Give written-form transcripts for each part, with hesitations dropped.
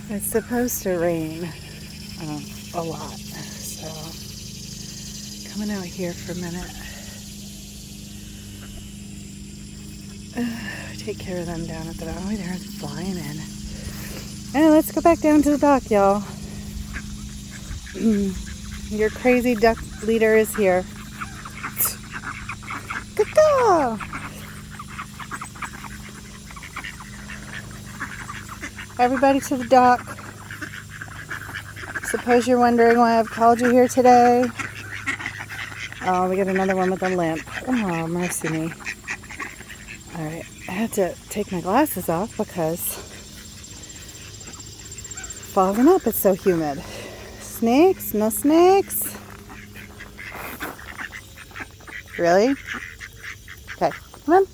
It's supposed to rain a lot, so coming out here for a minute. Take care of them down at the dock. Oh, they're flying in. Hey, let's go back down to the dock, y'all. Your crazy duck leader is here. Caw-caw! Everybody to the dock. Suppose you're wondering why I've called you here today. Oh, we got another one with a limp. Oh, mercy me. Alright, I had to take my glasses off because fogging up, it's so humid. Snakes? No snakes? Really? Okay, come on.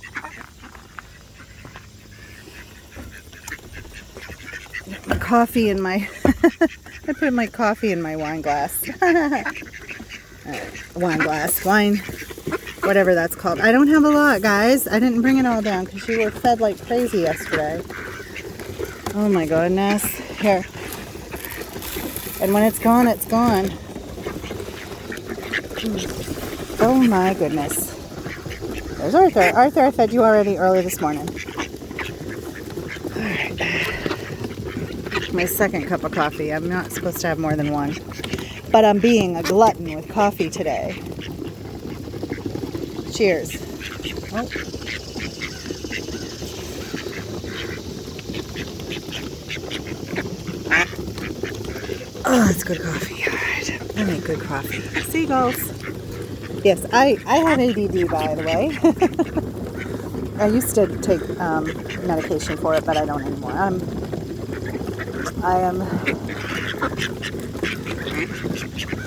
My coffee in my... I put my coffee in my wine glass. Wine glass. Wine... whatever that's called. I don't have a lot, guys. I didn't bring it all down because you were fed like crazy yesterday. Oh my goodness. Here. And when it's gone, it's gone. Oh my goodness. There's Arthur. Arthur, I fed you already early this morning. Alright. My second cup of coffee. I'm not supposed to have more than one. But I'm being a glutton with coffee today. Cheers. Oh. Oh, it's good coffee. All right. I make good coffee. Seagulls. Yes, I have ADD, by the way. I used to take medication for it, but I don't anymore. I am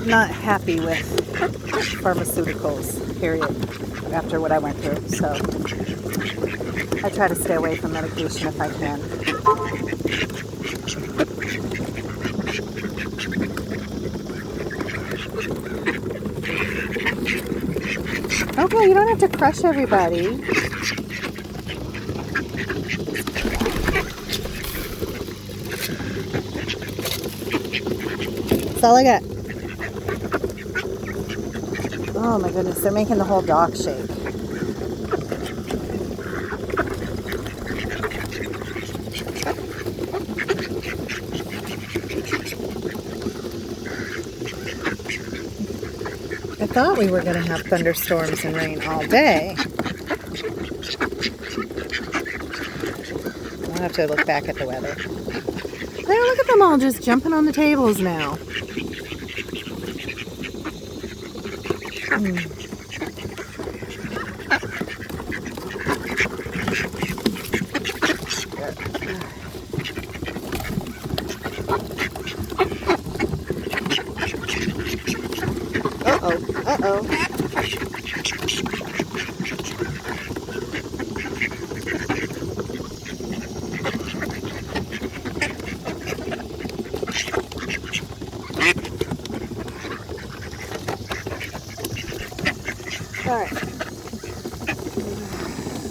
not happy with pharmaceuticals, period, after what I went through. So I try to stay away from medication if I can. Okay, you don't have to crush everybody. That's all I got. Oh my goodness, they're making the whole dock shake. I thought we were going to have thunderstorms and rain all day. I'll have to look back at the weather. There, look at them all just jumping on the tables now. Uh-oh. All right.